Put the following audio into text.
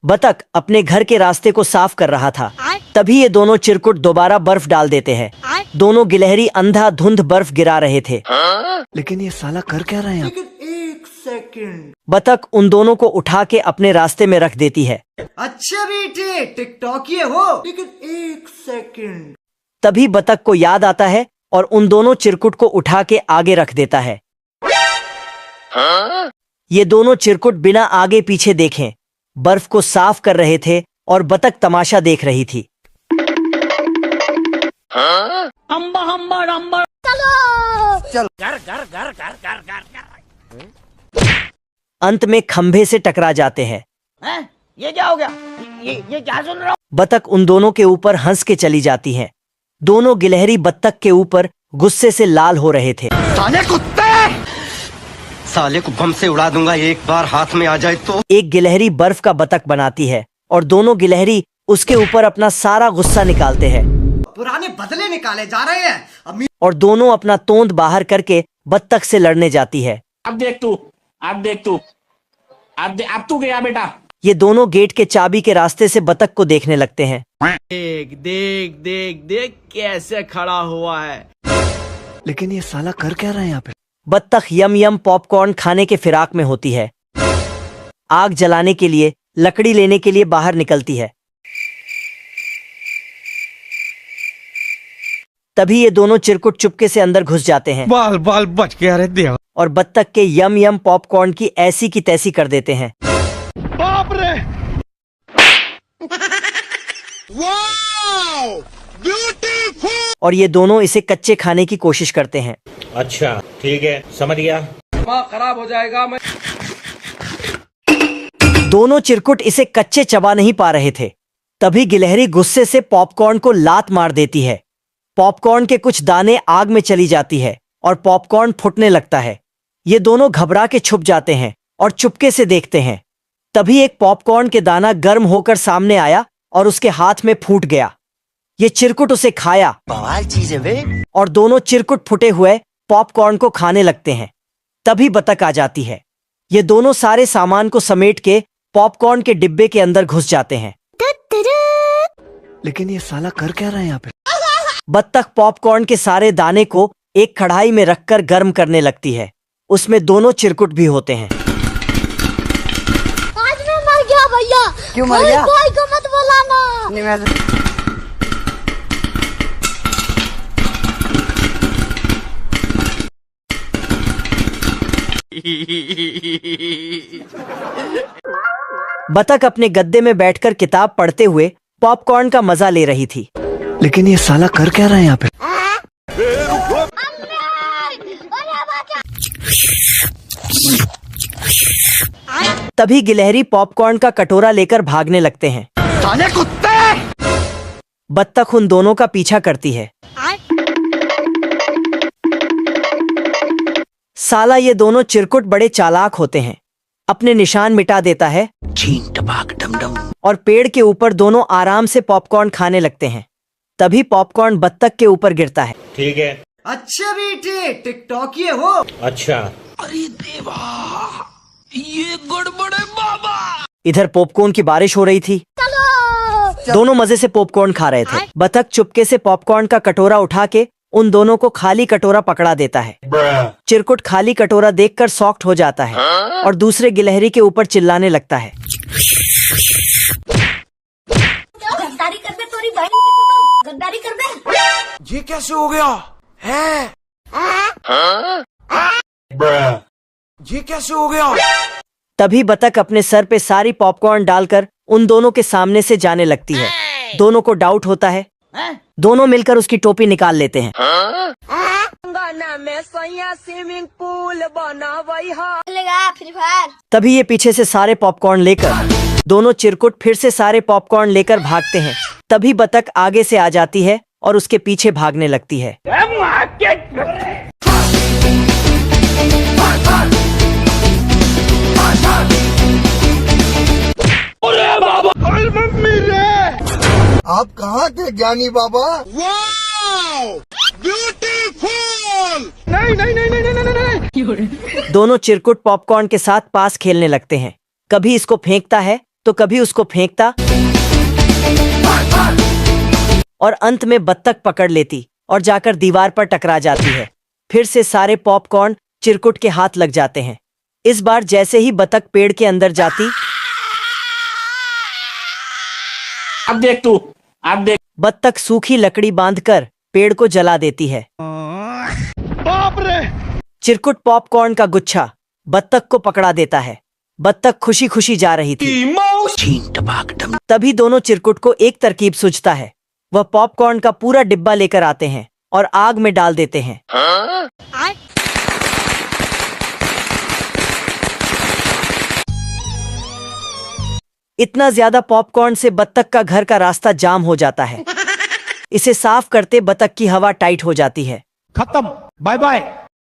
बतख अपने घर के रास्ते को साफ कर रहा था। तभी ये दोनों चिरकुट दोबारा बर्फ डाल देते हैं। दोनों गिलहरी अंधाधुंध बर्फ गिरा रहे थे। लेकिन ये साला कर क्या रहा है यहाँ? एक सेकंड। बतख उन दोनों को उठा के अपने रास्ते में रख देती है। अच्छा बेटे टिकटॉकिए हो, लेकिन एक सेकंड। तभी बतख को याद आता है और उन दोनों चिरकुट को उठा के आगे रख देता है। ये दोनों चिरकुट बिना आगे पीछे देखें बर्फ को साफ कर रहे थे और बतख तमाशा देख रही थी। अंबा अंबा अंबा चल घर घर घर घर घर घर घर। अंत में खंभे से टकरा जाते हैं। ये क्या हो गया? ये क्या सुन रहा हूँ? बतख उन दोनों के ऊपर हंस के चली जाती है। दोनों गिलहरी बत्तख के ऊपर गुस्से से लाल हो रहे थे। साले कुत्ते! साले को बम से उड़ा दूंगा एक बार हाथ में आ जाए तो। एक गिलहरी बर्फ का बतख बनाती है और दोनों गिलहरी उसके ऊपर अपना सारा गुस्सा निकालते हैं। पुराने बदले निकाले जा रहे हैं। और दोनों अपना तोंद बाहर करके बत्तख से लड़ने जाती है। अब देख तू, अब देख तू, अब तू गया बेटा। ये दोनों गेट के चाबी के रास्ते से बतख को देखने लगते हैं। देख देख देख देख कैसे खड़ा हुआ है। लेकिन ये साला कर क्या रहा है यहाँ पे? बत्तख यम यम पॉपकॉर्न खाने के फिराक में होती है। आग जलाने के लिए लकड़ी लेने के लिए बाहर निकलती है। तभी ये दोनों चिरकुट चुपके से अंदर घुस जाते हैं। बाल बाल बच गया रे देवा। और बत्तख के यम यम पॉपकॉर्न की ऐसी की तैसी कर देते हैं। बाप रे! वाओ! ब्यूटीफुल! और ये दोनों इसे कच्चे खाने की कोशिश करते हैं। अच्छा ठीक है, समझ गया। खराब हो जाएगा। मैं दोनों चिरकुट इसे कच्चे चबा नहीं पा रहे थे। तभी गिलहरी गुस्से से पॉपकॉर्न को लात मार देती है। पॉपकॉर्न के कुछ दाने आग में चली जाती है और पॉपकॉर्न फूटने लगता है। ये दोनों घबरा के छुप जाते हैं और चुपके से देखते हैं। तभी एक पॉपकॉर्न के दाना गर्म होकर सामने आया और उसके हाथ में फूट गया। ये चिरकुट उसे खाया। बवाल चीज है बे। और दोनों चिरकुट फुटे हुए पॉपकॉर्न को खाने लगते हैं। तभी बतख आ जाती है। ये दोनों सारे सामान को समेट के पॉपकॉर्न के डिब्बे के अंदर घुस जाते हैं। लेकिन ये साला कर क्या रहा है यहाँ पे? बत्तख पॉपकॉर्न के सारे दाने को एक कढ़ाई में रखकर गर्म करने लगती है। उसमें दोनों चिरकुट भी होते हैं। आज मैं मर गया भैया। क्यों मर गया? कोई को मत बुलाना। नहीं मैं बतख अपने गद्दे में बैठकर किताब पढ़ते हुए पॉपकॉर्न का मजा ले रही थी। लेकिन ये साला कर क्या रहा है यहाँ पे? तभी गिलहरी पॉपकॉर्न का कटोरा लेकर भागने लगते हैं। साले कुत्ते! बत्तख उन दोनों का पीछा करती है। साला ये दोनों चिरकुट बड़े चालाक होते हैं। अपने निशान मिटा देता है चीन टपाक डम डम। और पेड़ के ऊपर दोनों आराम से पॉपकॉर्न खाने लगते हैं। तभी पॉपकॉर्न बत्तख के ऊपर गिरता है। ठीक है। अच्छा बेटे टिकटॉकिए हो। अच्छा। अरे देवा, ये गड़बड़ है बाबा। इधर पॉपकॉर्न की बारिश हो रही थी। दोनों मजे से पॉपकॉर्न खा रहे थे। बतख चुपके से पॉपकॉर्न का कटोरा उठा के उन दोनों को खाली कटोरा पकड़ा देता है। चिरकुट खाली कटोरा देखकर सॉफ्ट हो जाता है और दूसरे गिलहरी के ऊपर चिल्लाने लगता है। गद्दारी कर दे तोरी बहन, गद्दारी कर दे। ये कैसे हो गया है? ये कैसे हो गया? तभी बतख अपने सर पे सारी पॉपकॉर्न डालकर उन दोनों के सामने से जाने लगती है। दोनों को डाउट होता है। दोनों मिलकर उसकी टोपी निकाल लेते हैं। स्विमिंग पूल बना फ्री फायर। तभी ये पीछे से सारे पॉपकॉर्न लेकर दोनों चिरकुट फिर से सारे पॉपकॉर्न लेकर भागते हैं। तभी बतख आगे से आ जाती है और उसके पीछे भागने लगती है। आप कहाँ थे ज्ञानी बाबा? वाओ! ब्यूटीफुल! दोनों चिरकुट पॉपकॉर्न के साथ पास खेलने लगते हैं। कभी इसको फेंकता है तो कभी उसको फेंकता और अंत में बत्तख पकड़ लेती और जाकर दीवार पर टकरा जाती है। फिर से सारे पॉपकॉर्न चिरकुट के हाथ लग जाते हैं। इस बार जैसे ही बत्तख पेड़ के अंदर जाती, अब देख तू, अब देख। बत्तख सूखी लकड़ी बांधकर पेड़ को जला देती है। बाप रे। चिरकुट पॉपकॉर्न का गुच्छा बत्तख को पकड़ा देता है। बत्तख खुशी खुशी जा रही थी। तभी दोनों चिरकुट को एक तरकीब सूझता है। वह पॉपकॉर्न का पूरा डिब्बा लेकर आते हैं और आग में डाल देते हैं। इतना ज्यादा पॉपकॉर्न से बत्तख का घर का रास्ता जाम हो जाता है। इसे साफ करते बत्तख की हवा टाइट हो जाती है। खत्म, बाय बाय।